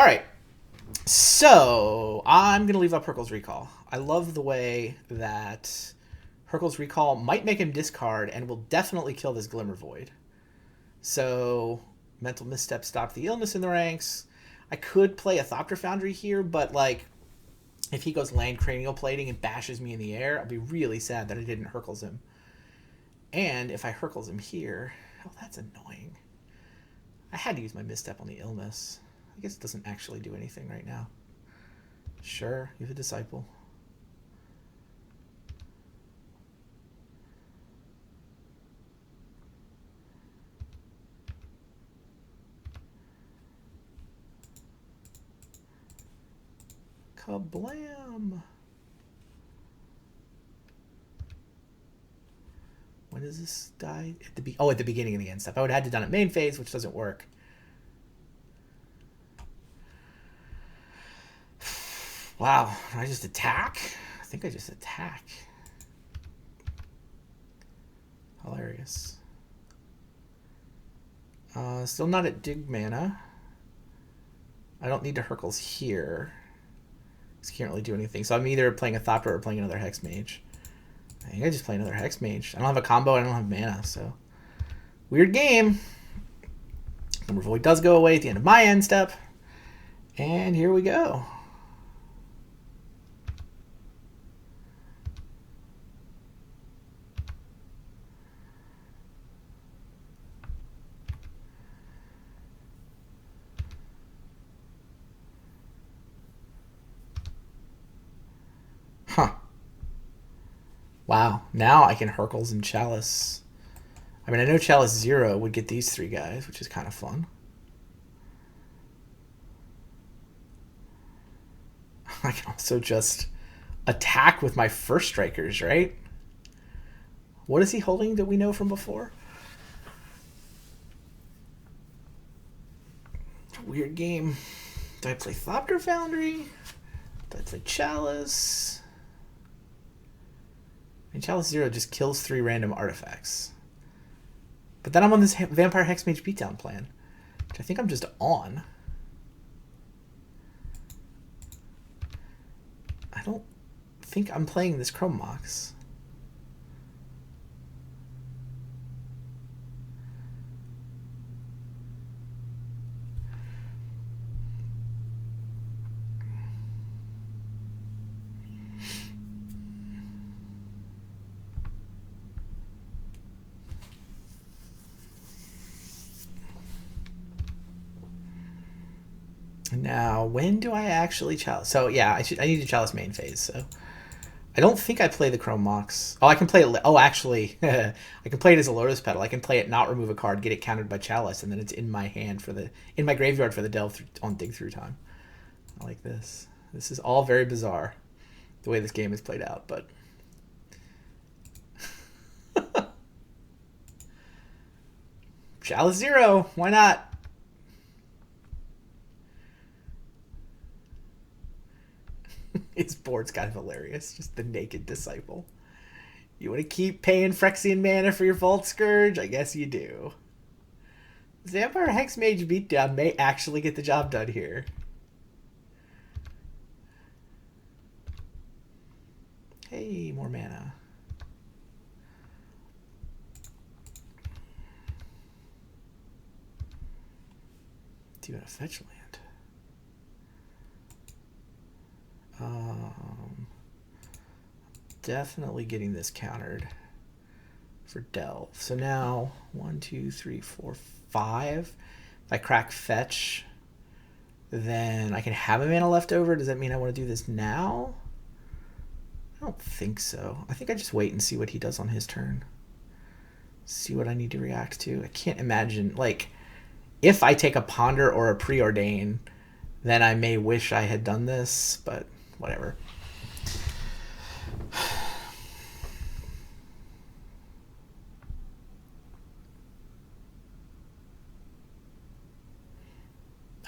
All right. So I'm going to leave up Hurkyl's Recall. I love the way that Hurkyl's Recall might make him discard and will definitely kill this Glimmer Void. So Mental Misstep stopped the illness in the ranks. I could play a Thopter Foundry here, but like if he goes land cranial plating and bashes me in the air, I'll be really sad that I didn't Hurkyl's him. And if I Hurkyl's him here, oh, that's annoying. I had to use my misstep on the illness. I guess it doesn't actually do anything right now. Sure, you have a disciple. Kablam! When does this die? At the beginning of the end step. I would have had to done it main phase, which doesn't work. Wow, did I just attack? I think I just attack. Hilarious. Still not at dig mana. I don't need to Hurkyl's here. Because he can't really do anything. So I'm either playing a Thopter or playing another Hex Mage. I think I just play another Hex Mage. I don't have a combo, I don't have mana, so. Weird game. Glimmer Void does go away at the end of my end step. And here we go. Huh. Wow, now I can Hurkyl's and Chalice. I mean, I know Chalice 0 would get these three guys, which is kind of fun. I can also just attack with my first strikers, right? What is he holding that we know from before? Weird game. Do I play Thopter Foundry? Do I play Chalice? And Chalice 0 just kills 3 random artifacts. But then I'm on this Vampire Hexmage beatdown plan, which I think I'm just on. I don't think I'm playing this Chrome Mox. Now, when do I actually Chalice? So yeah, I need to Chalice main phase. So I don't think I play the Chrome Mox. Oh, I can play it. Oh, actually, I can play it as a Lotus Petal. I can play it, not remove a card, get it countered by Chalice, and then it's in my hand in my graveyard for the delve on dig through time. I like this. This is all very bizarre, the way this game is played out, but. Chalice 0, why not? His board's kind of hilarious. Just the naked disciple. You want to keep paying Phyrexian mana for your Vault Scourge? I guess you do. Vampire Hexmage beatdown may actually get the job done here. Hey, more mana. Do you want to fetch land? Definitely getting this countered for delve. So now 1, 2, 3, 4, 5. If I crack fetch, then I can have a mana left over. Does that mean I want to do this now? I don't think so. I think I just wait and see what he does on his turn. See what I need to react to. I can't imagine, like, if I take a ponder or a preordain, then I may wish I had done this, but whatever.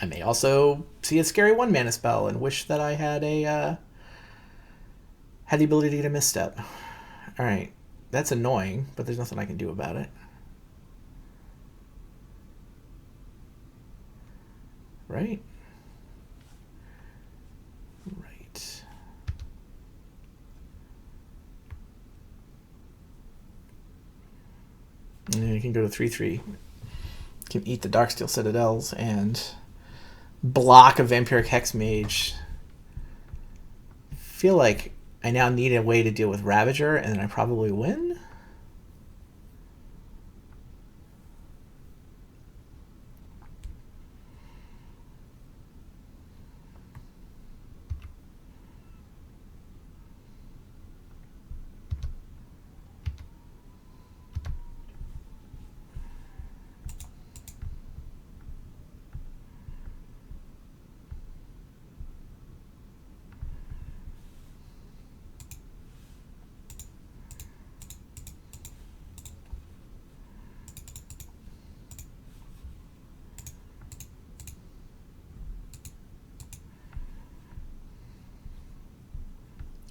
I may also see a scary 1-mana spell and wish that I had the ability to get a misstep. All right, that's annoying, but there's nothing I can do about it. Right? go to 3/3. Can eat the Darksteel Citadels and block a Vampiric Hexmage. Feel like I now need a way to deal with Ravager, and then I probably win.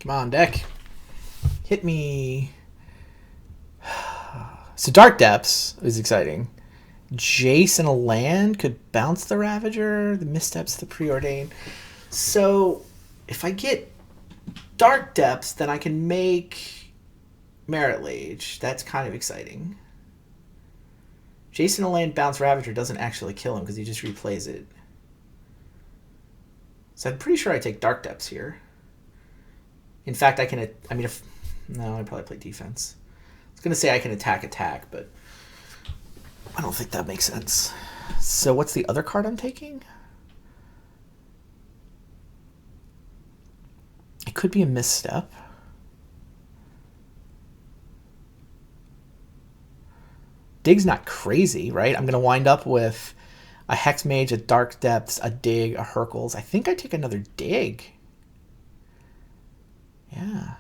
Come on, deck. Hit me. So Dark Depths is exciting. Jace and a land could bounce the Ravager, the Missteps, the Preordain. So if I get Dark Depths, then I can make Merit Lage. That's kind of exciting. Jace and a land bounce Ravager doesn't actually kill him because he just replays it. So I'm pretty sure I take Dark Depths here. In fact, I can... I mean, no, I'd probably play defense. I was going to say I can attack, but I don't think that makes sense. So what's the other card I'm taking? It could be a misstep. Dig's not crazy, right? I'm going to wind up with a Hexmage, a Dark Depths, a Dig, a Hercules. I think I take another Dig. Yeah.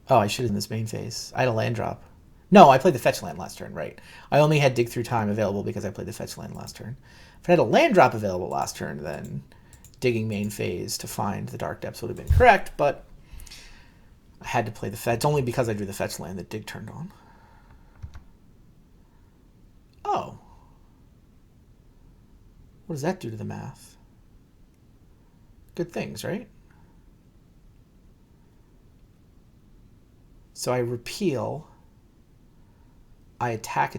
Oh, I should have in this main phase. I had a land drop. No, I played the fetch land last turn, right. I only had Dig Through Time available because I played the fetch land last turn. If I had a land drop available last turn, then digging main phase to find the Dark Depths would have been correct, but I had to play the fetch. It's only because I drew the fetch land that Dig turned on. Oh. What does that do to the math? Good things, right? So I repeal. I attack.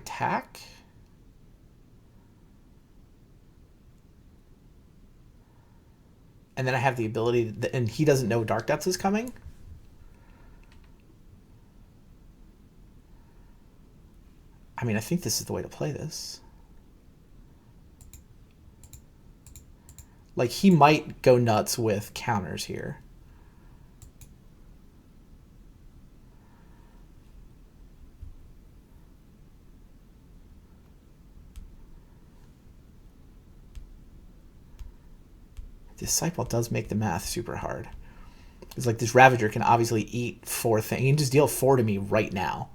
And then I have the ability, and he doesn't know Dark Depths is coming. I mean, I think this is the way to play this. Like, he might go nuts with counters here. Disciple does make the math super hard. It's like this Ravager can obviously eat 4 things. He can just deal 4 to me right now.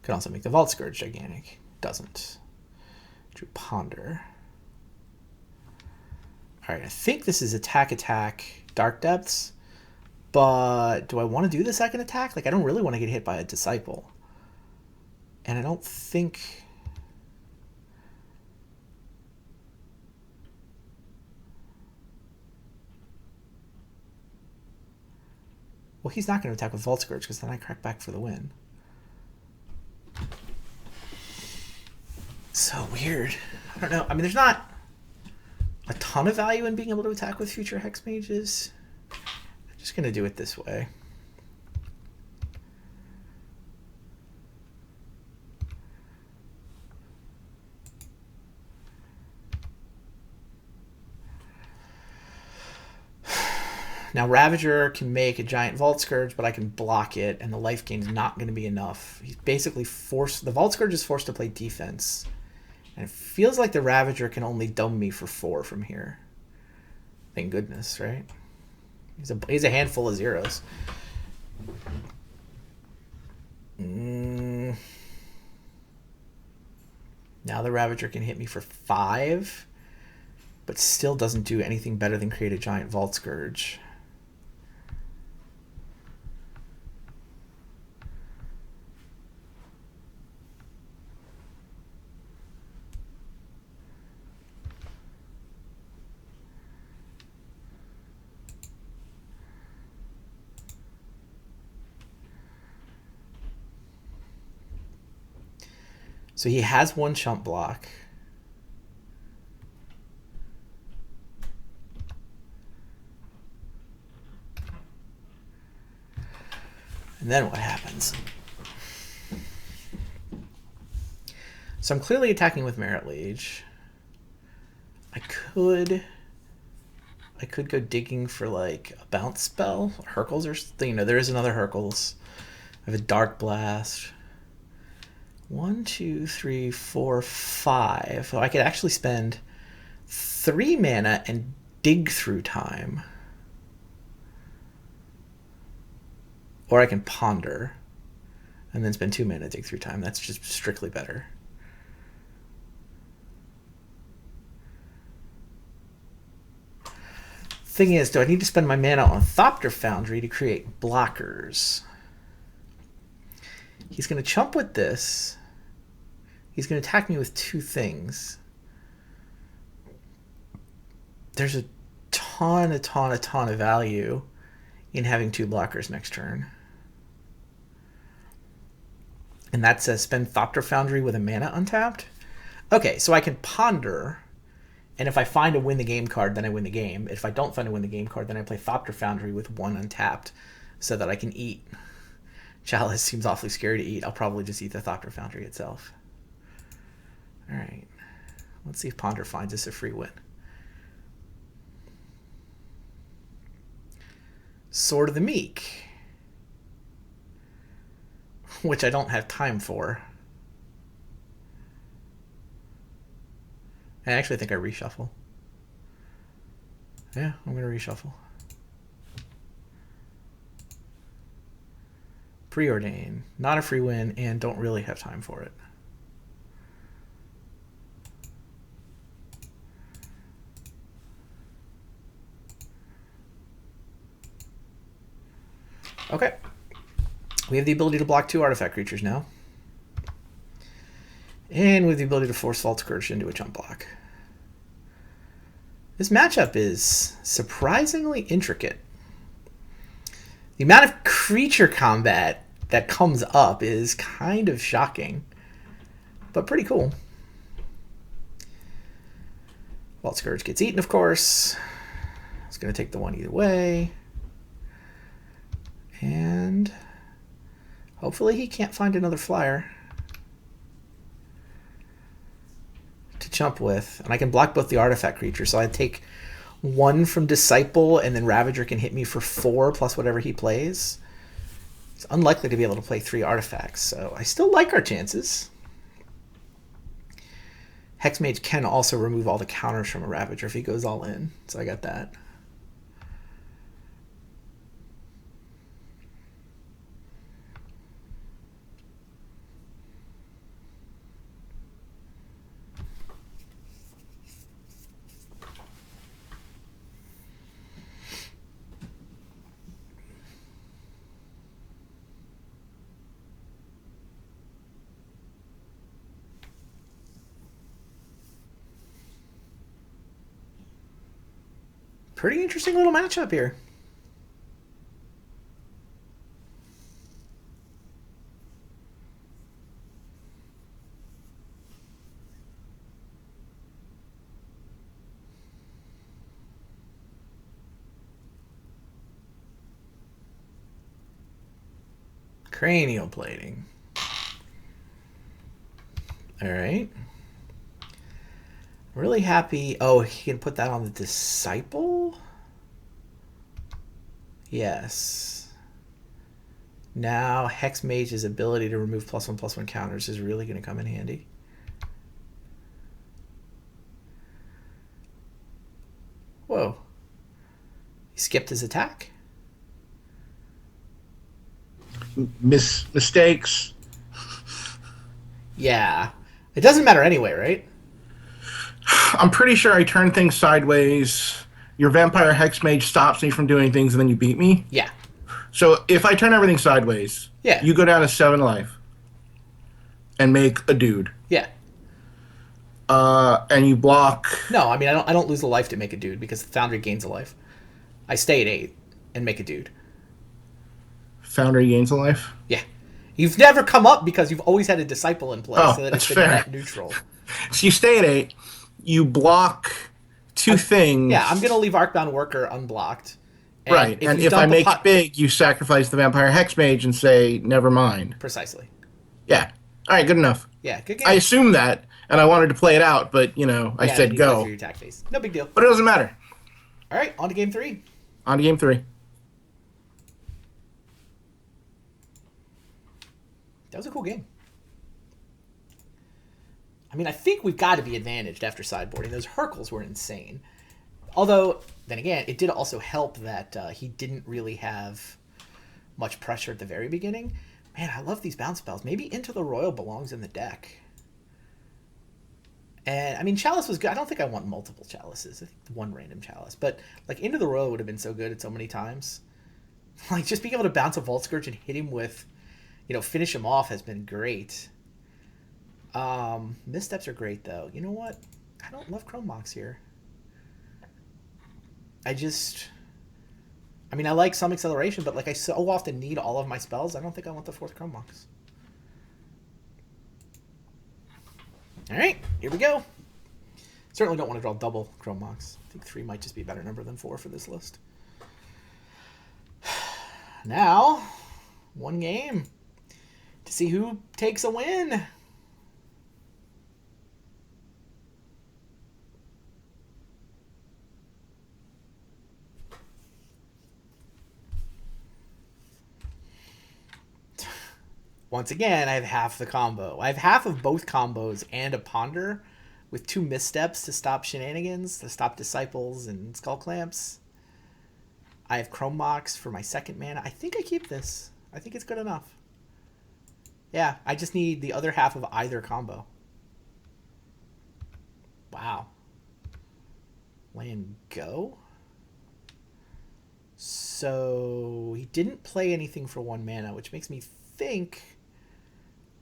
Could also make the Vault Scourge gigantic. Doesn't. Drew Ponder. Alright, I think this is attack, Dark Depths. But do I want to do the second attack? Like, I don't really want to get hit by a Disciple. And I don't think... Well, he's not going to attack with Vault Scourge because then I crack back for the win. So weird. I don't know. I mean, there's not a ton of value in being able to attack with future Hex Mages. I'm just going to do it this way. Now, Ravager can make a giant Vault Scourge, but I can block it, and the life gain is not going to be enough. He's basically forced... The Vault Scourge is forced to play defense. And it feels like the Ravager can only dumb me for 4 from here. Thank goodness, right? He's a handful of zeros. Now the Ravager can hit me for 5, but still doesn't do anything better than create a giant Vault Scourge. So he has one chump block. And then what happens? So I'm clearly attacking with Merit Liege. I could go digging for like a bounce spell. Hercules or, you know, there is another Hercules. I have a Dark Blast. 1, 2, 3, 4, 5. So I could actually spend 3 mana and dig through time. Or I can ponder and then spend 2 mana, dig through time. That's just strictly better. Thing is, do I need to spend my mana on Thopter Foundry to create blockers? He's going to chump with this. He's going to attack me with 2 things. There's a ton of value in having 2 blockers next turn. And that says spend Thopter Foundry with a mana untapped. Okay, so I can ponder, and if I find a win the game card, then I win the game. If I don't find a win the game card, then I play Thopter Foundry with 1 untapped so that I can eat. Chalice seems awfully scary to eat. I'll probably just eat the Thopter Foundry itself. All right. Let's see if Ponder finds us a free win. Sword of the Meek, which I don't have time for. I actually think I reshuffle. Yeah, I'm going to reshuffle. Preordain, not a free win, and don't really have time for it. Okay. We have the ability to block 2 artifact creatures now. And with the ability to force Vault Scourge into a chump block. This matchup is surprisingly intricate. The amount of creature combat that comes up is kind of shocking, but pretty cool. Vault Scourge gets eaten, of course. It's going to take the 1 either way. And hopefully he can't find another flyer to chump with. And I can block both the artifact creatures, so I take 1 from Disciple, and then Ravager can hit me for 4 plus whatever he plays. He's unlikely to be able to play 3 artifacts, so I still like our chances. Hexmage can also remove all the counters from a Ravager if he goes all in, so I got that. Pretty interesting little matchup here. Cranial plating. All right. Really happy. Oh, he can put that on the Disciple? Yes. Now Hexmage's ability to remove +1/+1 counters is really going to come in handy. Whoa. He skipped his attack? Mistakes. Yeah. It doesn't matter anyway, right? I'm pretty sure I turn things sideways. Your Vampire Hexmage stops me from doing things, and then you beat me. Yeah. So if I turn everything sideways, yeah, you go down to 7 life and make a dude. Yeah. And you block. No, I mean I don't lose a life to make a dude because the Foundry gains a life. I stay at 8 and make a dude. Foundry gains a life? Yeah. You've never come up because you've always had a disciple in play, Oh, so that that's it's been fair. net neutral. So you stay at 8. You block two Yeah, I'm gonna things. leave Arcbound Worker unblocked, and Right. if And you if I dump a make it pot, big, you sacrifice the Vampire Hexmage and say, never mind. precisely. Yeah. All right, good enough. Yeah, good I game. assumed that, and I wanted to play it out, but, I Yeah, and then said you play through go. your attack phase. No big deal. But it doesn't matter. All right, on to game 3. On to game 3. That was a cool game. I mean, I think we've got to be advantaged after sideboarding. Those Hercles were insane. Although, then again, it did also help that he didn't really have much pressure at the very beginning. Man, I love these bounce spells. Maybe Into the Royal belongs in the deck. And, I mean, Chalice was good. I don't think I want multiple Chalices. I think one random Chalice. But, like, Into the Royal would have been so good at so many times. Like, just being able to bounce a Vault Scourge and hit him with, finish him off has been great. Missteps are great, though. You know what? I don't love Chrome Mox here. I mean, I like some acceleration, but like I so often need all of my spells, I don't think I want the 4th Chrome Mox. All right, here we go. Certainly don't want to draw double Chrome Mox. I think 3 might just be a better number than 4 for this list. Now, one game to see who takes a win. Once again, I have half the combo. I have half of both combos and a Ponder with 2 missteps to stop shenanigans, to stop Disciples and Skull Clamps. I have Chrome Mox for my 2nd mana. I think I keep this. I think it's good enough. Yeah, I just need the other half of either combo. Wow. Land go? So he didn't play anything for 1 mana, which makes me think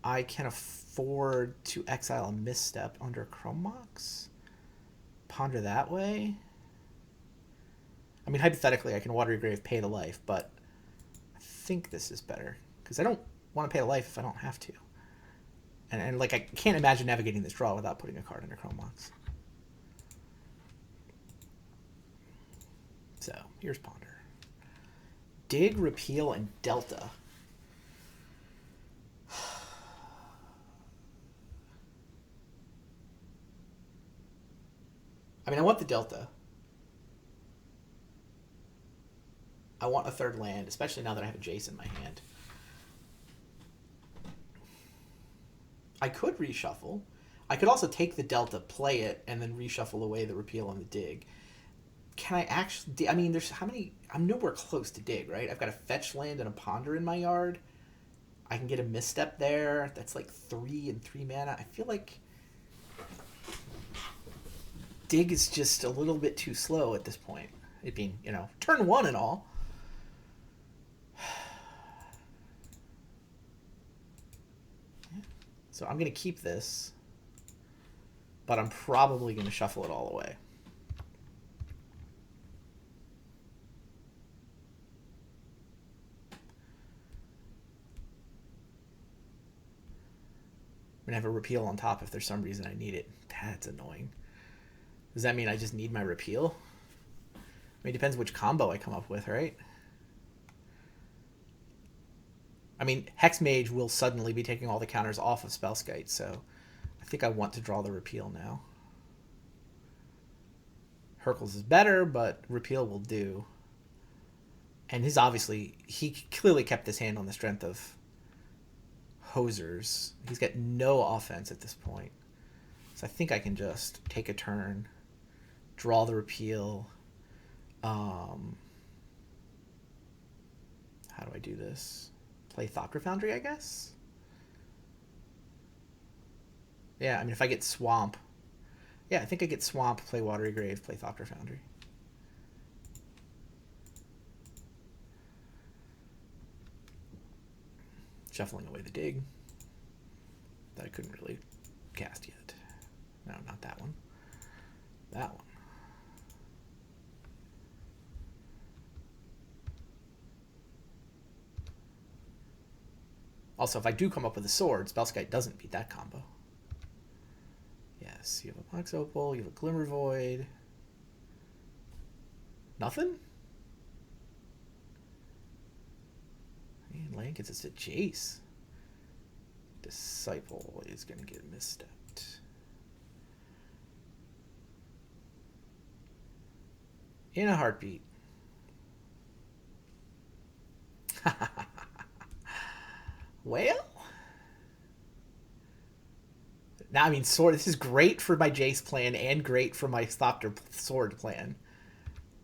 I can afford to exile a misstep under Chrome Mox. Ponder that way. I mean, hypothetically, I can Watery Grave, pay the life, but I think this is better because I don't want to pay the life if I don't have to. And like, I can't imagine navigating this draw without putting a card under Chrome Mox. So here's Ponder. Dig, Repeal, and Delta. I mean, I want the Delta. I want a 3rd land, especially now that I have a Jace in my hand. I could reshuffle. I could also take the Delta, play it, and then reshuffle away the Repeal and the Dig. Can I actually... I mean, there's how many... I'm nowhere close to Dig, right? I've got a fetch land and a Ponder in my yard. I can get a misstep there. That's like 3 and 3 mana. I feel like Dig is just a little bit too slow at this point. It being, turn 1 and all. So I'm going to keep this, but I'm probably going to shuffle it all away. I'm going to have a Repeal on top if there's some reason I need it. That's annoying. Does that mean I just need my Repeal? I mean, it depends which combo I come up with, right? I mean, Hexmage will suddenly be taking all the counters off of Spellskite, so I think I want to draw the Repeal now. Hercules is better, but Repeal will do. And he clearly kept his hand on the strength of Hosers. He's got no offense at this point. So I think I can just take a turn, draw the Repeal. How do I do this? Play Thopter Foundry, I guess? Yeah, I mean, if I get Swamp... Yeah, I think I get Swamp, play Watery Grave, play Thopter Foundry. Shuffling away the Dig. That I couldn't really cast yet. No, not that one. That one. Also, if I do come up with a sword, Spellskite doesn't beat that combo. Yes, you have a Mox Opal, you have a Glimmer Void. Nothing? And Land gets us to Jace. Disciple is going to get misstepped. In a heartbeat. Well, now I mean, sword. This is great for my Jace plan and great for my Thopter sword plan.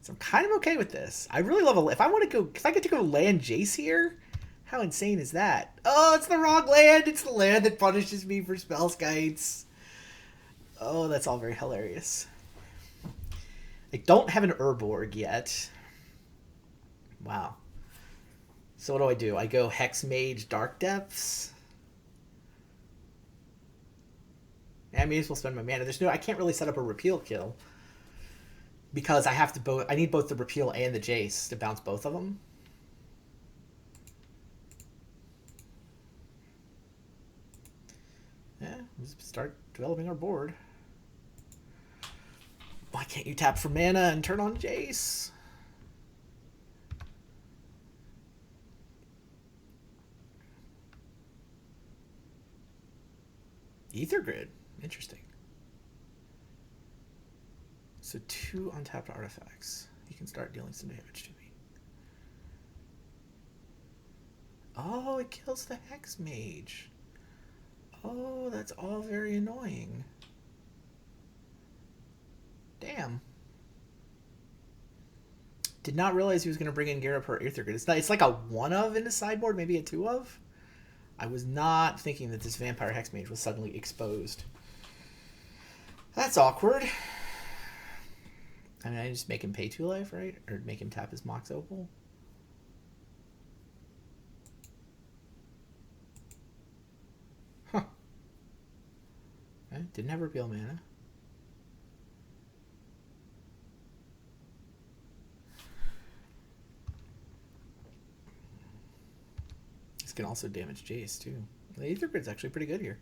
So I'm kind of okay with this. I really love a. If I want to go, if I get to go land Jace here, how insane is that? Oh, it's the wrong land. It's the land that punishes me for Spellskites. Oh, that's all very hilarious. I don't have an Urborg yet. Wow. So what do? I go Hex Mage Dark Depths. I may as well spend my mana. There's no. I can't really set up a repeal kill because I have to both. I need both the repeal and the Jace to bounce both of them. Yeah, let's start developing our board. Why can't you tap for mana and turn on Jace? Ether Grid. Interesting. So 2 untapped artifacts. He can start dealing some damage to me. Oh, it kills the Hex Mage. Oh, that's all very annoying. Damn. Did not realize he was going to bring in Garrett per Ether Grid. It's like a 1 of in the sideboard, maybe a 2 of. I was not thinking that this Vampire Hexmage was suddenly exposed. That's awkward. I mean, I just make him pay 2 life, right? Or make him tap his Mox Opal. Huh. Okay, didn't have repeal mana. This can also damage Jace, too. The Ether Grid's actually pretty good here.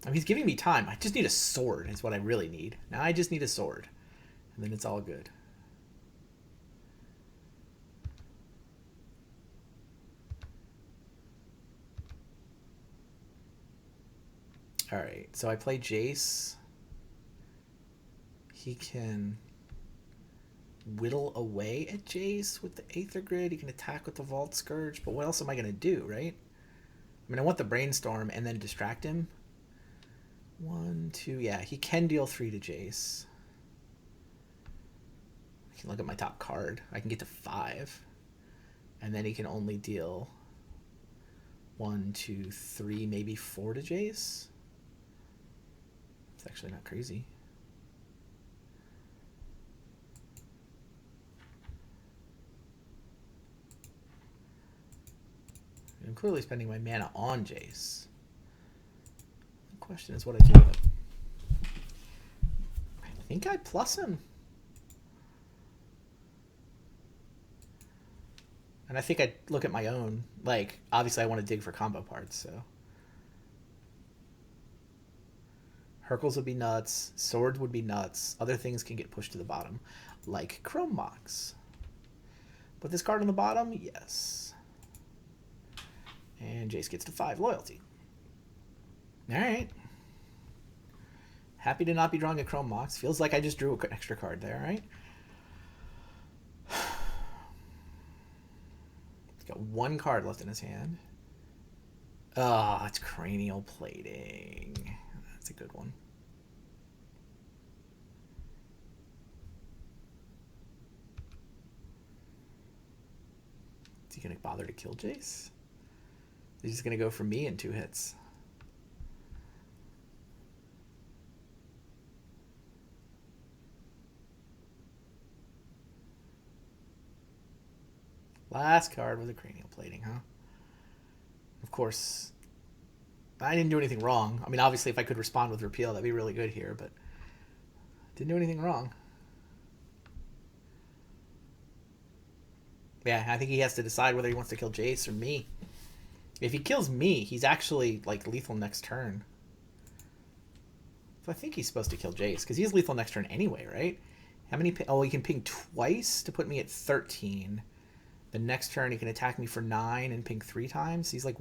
I mean, he's giving me time. I just need a sword is what I really need. Now I just need a sword. And then it's all good. Alright, so I play Jace. He can whittle away at Jace with the Aether Grid. He can attack with the Vault Scourge. But what else am I going to do, right? I mean, I want the Brainstorm and then distract him. 1, 2, yeah. He can deal 3 to Jace. I can look at my top card. I can get to 5. And then he can only deal 1, 2, 3, maybe 4 to Jace. It's actually not crazy. I'm clearly spending my mana on Jace. The question is what I do with it. I think I plus him. And I think I'd look at my own. Like, obviously I want to dig for combo parts, so. Hercules would be nuts. Swords would be nuts. Other things can get pushed to the bottom. Like Chrome Mox. Put this card on the bottom? Yes. And Jace gets to 5 loyalty. Alright. Happy to not be drawing a Chrome Mox. Feels like I just drew an extra card there, right? He's got 1 card left in his hand. Ah, oh, it's Cranial Plating. That's a good one. Is he going to bother to kill Jace? He's just going to go for me in 2 hits. Last card was a Cranial Plating, huh? Of course, I didn't do anything wrong. I mean, obviously, if I could respond with Repeal, that'd be really good here, but didn't do anything wrong. Yeah, I think he has to decide whether he wants to kill Jace or me. If he kills me, he's actually like lethal next turn. So I think he's supposed to kill Jace because he's lethal next turn anyway, right? How many? Oh, he can ping twice to put me at 13. The next turn he can attack me for 9 and ping 3 times. He's like,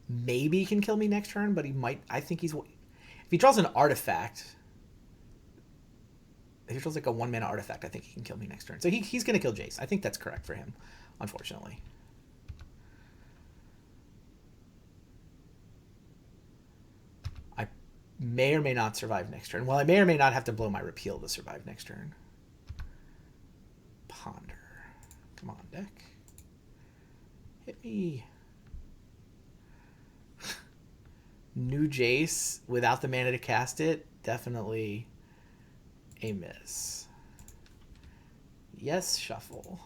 maybe he can kill me next turn, but he might. I think he's. If he draws an artifact, if he draws like a 1-mana artifact, I think he can kill me next turn. So he's going to kill Jace. I think that's correct for him, unfortunately. I may or may not survive next turn. Well, I may or may not have to blow my repeal to survive next turn. Ponder. Come on, deck. Hit me. New Jace without the mana to cast it. Definitely a miss. Yes, shuffle.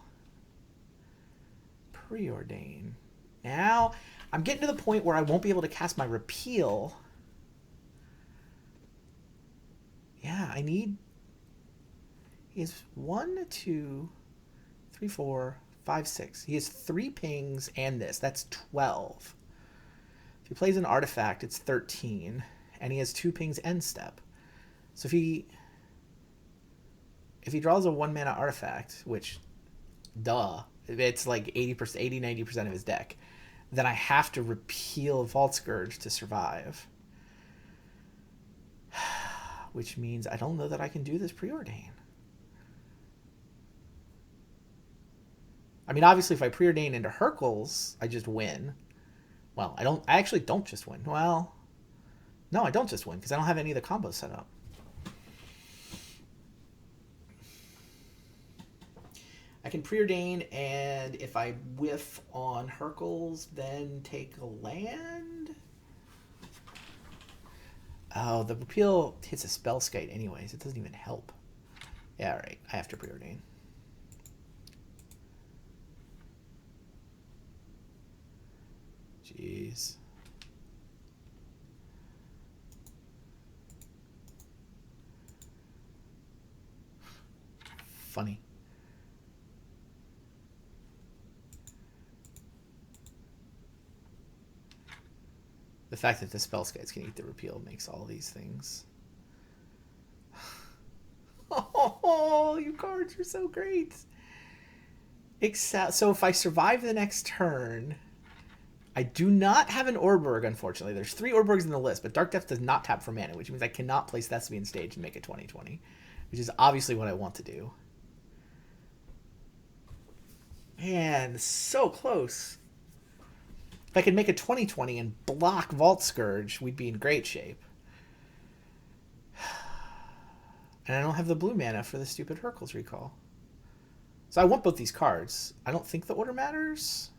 Preordain. Now, I'm getting to the point where I won't be able to cast my repeal. Yeah, I need... He has 1, 2, 3, 4, 5, 6. He has 3 pings and this. That's 12. If he plays an artifact, it's 13. And he has 2 pings end step. So if he draws a 1-mana artifact, which, duh, it's like 80%, 80-90% of his deck, then I have to repeal Vault Scourge to survive. Which means I don't know that I can do this Preordain. I mean, obviously, if I Preordain into Hercules, I just win. Well, I actually don't just win. Well, no, I don't just win, because I don't have any of the combos set up. I can Preordain, and if I whiff on Hercules, then take a land. Oh, the repeal hits a Spellskite anyways. It doesn't even help. Yeah, all right. I have to Preordain. Jeez. Funny. The fact that the Spellskites can eat the repeal makes all these things. Oh, you cards are so great. Except, so if I survive the next turn, I do not have an Orberg, unfortunately. There's 3 Orbergs in the list, but Dark Depth does not tap for mana, which means I cannot place Thespian Stage and make it 20/20, which is obviously what I want to do. Man, so close. If I could make a 20/20 and block Vault Scourge, we'd be in great shape. And I don't have the blue mana for the stupid Hercules recall. So I want both these cards. I don't think the order matters.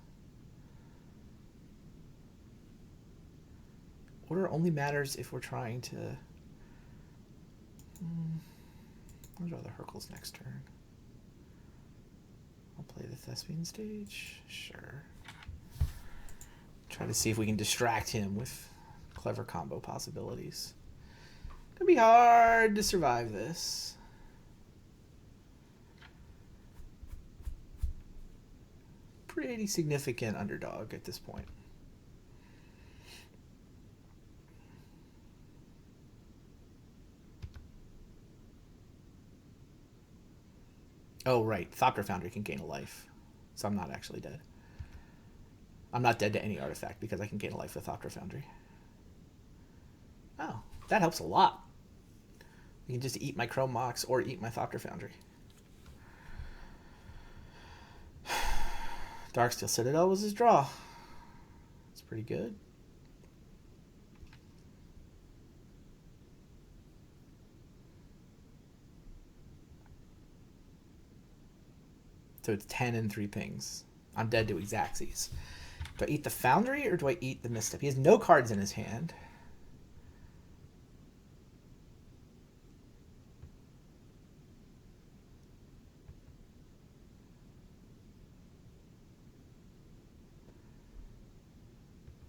Order only matters if we're trying to... I'll draw the Hercules next turn. I'll play the Thespian Stage. Sure. Try to see if we can distract him with clever combo possibilities. Gonna be hard to survive this. Pretty significant underdog at this point. Oh, right. Thopter Foundry can gain a life. So I'm not actually dead. I'm not dead to any artifact because I can gain a life with Thopter Foundry. Oh, that helps a lot. You can just eat my Chrome Mox or eat my Thopter Foundry. Darksteel Citadel was his draw. It's pretty good. So it's 10 and 3 pings. I'm dead to Exaxes. Do I eat the Foundry or do I eat the Misstep? He has no cards in his hand.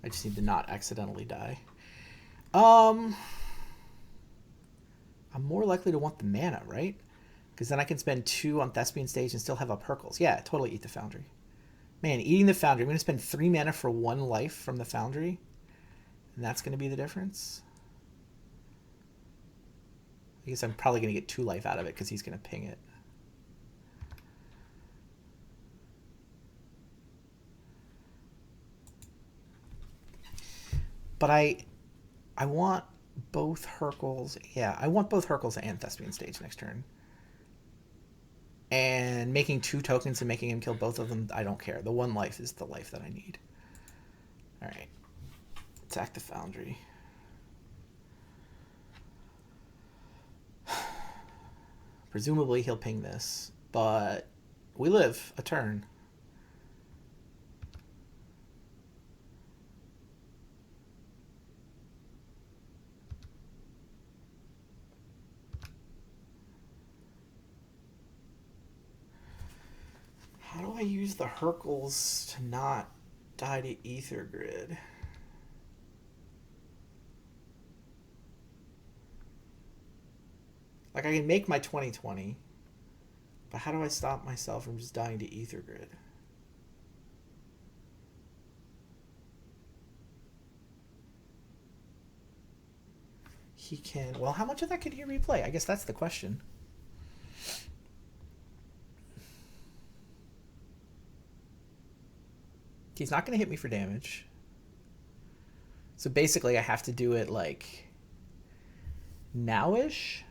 I just need to not accidentally die. I'm more likely to want the mana, right? Because then I can spend 2 on Thespian Stage and still have up Hercules. Yeah, totally eat the Foundry. Man, eating the Foundry. I'm going to spend 3 mana for 1 life from the Foundry. And that's going to be the difference. I guess I'm probably going to get 2 life out of it because he's going to ping it. But I want both Hercules. Yeah, I want both Hercules and Thespian Stage next turn. And making 2 tokens and making him kill both of them, I don't care. The 1 life is the life that I need. Alright. Attack the Foundry. Presumably he'll ping this, but we live a turn. How do I use the Hercules to not die to Ether Grid? Like, I can make my 20/20, but how do I stop myself from just dying to Ether Grid? He can... Well, how much of that could he replay? I guess that's the question. He's not going to hit me for damage. So basically I have to do it, like, now-ish?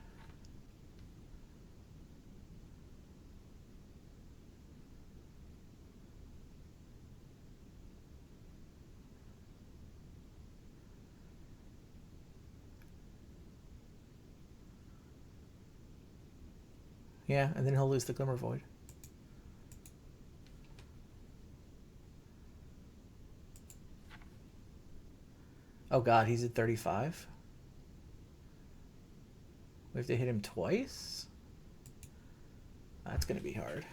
Yeah, and then he'll lose the Glimmer Void. Oh god, he's at 35? We have to hit him twice? That's going to be hard.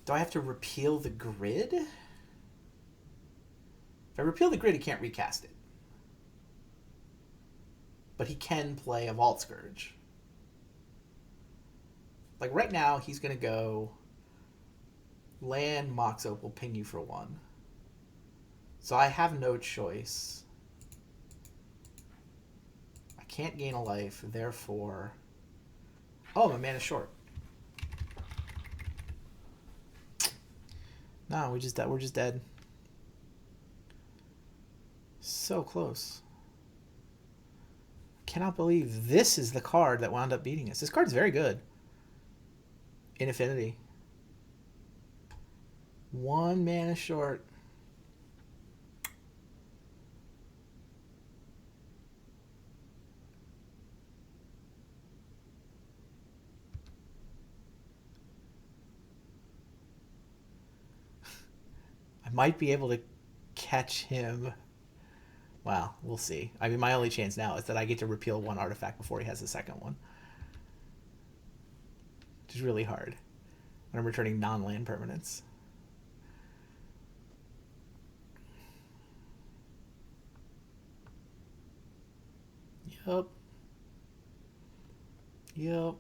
Do I have to repeal the grid? If I repeal the grid, he can't recast it. But he can play a Vault Scourge. Like, right now, he's going to go... Land Mox Oak will ping you for 1. So I have no choice. I can't gain a life, therefore... Oh, my mana short. No, we're just dead. So close. Cannot believe this is the card that wound up beating us. This card's very good. In Affinity. 1 mana short. I might be able to catch him. Well, we'll see. I mean, my only chance now is that I get to repeal 1 artifact before he has the second one. Which is really hard when I'm returning non-land permanents. Yup. Yup.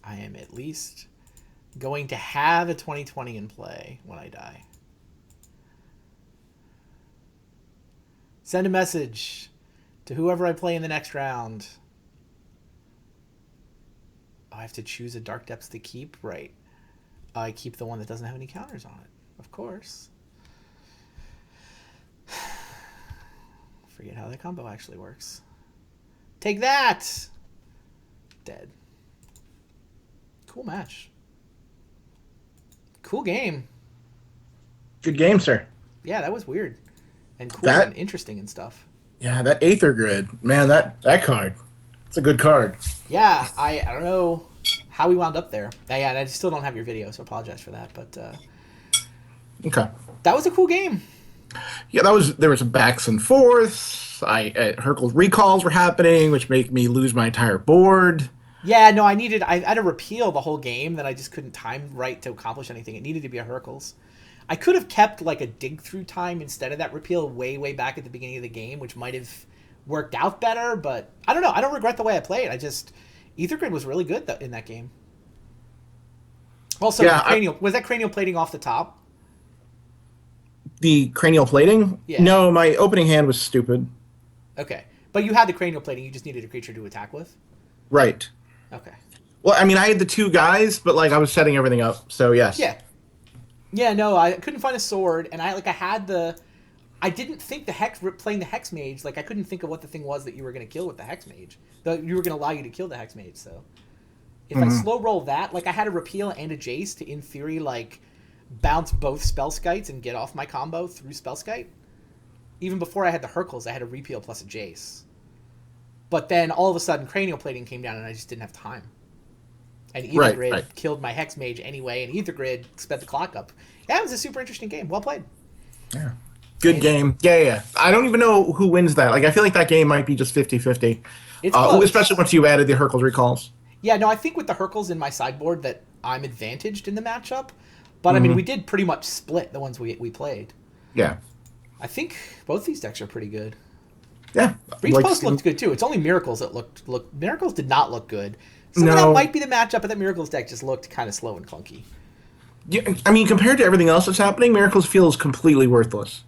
I am at least going to have a 20/20 in play when I die. Send a message to whoever I play in the next round. Oh, I have to choose a Dark Depths to keep? Right. I keep the one that doesn't have any counters on it. Of course. Forget how that combo actually works. Take that! Dead. Cool match. Cool game. Good game, sir. Yeah, that was weird. And cool and interesting and stuff. Yeah, that Aether Grid, man, that card, it's a good card. Yeah, I don't know how we wound up there. Yeah, I still don't have your video, so I apologize for that. But Okay. that was a cool game. Yeah, there was backs and forths. Hercules recalls were happening, which make me lose my entire board. Yeah, no, I had to repeal the whole game that I just couldn't time right to accomplish anything. It needed to be a Hercules. I could have kept like a dig through time instead of that repeal way back at the beginning of the game, which might have worked out better. But I don't know. I don't regret the way I played. I just Ether Grid was really good in that game. Also, Yeah, was that cranial plating off the top? the cranial plating. Yeah. No, my opening hand was stupid. Okay, but you had the cranial plating. You just needed a creature to attack with. Right. Okay. Well, I mean, I had the two guys, but like I was setting everything up. So yes. Yeah. Yeah. No, I couldn't find a sword, and I had the. I didn't think the hex playing the hex mage. Like I couldn't think of what the thing was that you were going to kill with the hex mage. That you were going to allow you to kill the hex mage. So if I slow roll that, like I had a repeal and a jace to, in theory, like bounce both spell skites and get off my combo through spell skite. Even before I had the Hercules, I had a repeal plus a jace. But then all of a sudden, cranial plating came down, and I just didn't have time. And Ether Grid killed my hex mage anyway, and Ether Grid sped the clock up. Yeah, it was a super interesting game. Well played. Yeah. Good game. Yeah. I don't even know who wins that. Like, I feel like that game might be just 50-50. It's close. Especially once you added the Hercules recalls. Yeah, no, I think with the Hercules in my sideboard that I'm advantaged in the matchup. But, I mean, we did pretty much split the ones we played. Yeah. I think both these decks are pretty good. Yeah. Breach Post looked good, too. It's only Miracles that looked... Miracles did not look good. Some of that might be the matchup, but that Miracles deck just looked kind of slow and clunky. Yeah, I mean, compared to everything else that's happening, Miracles feels completely worthless.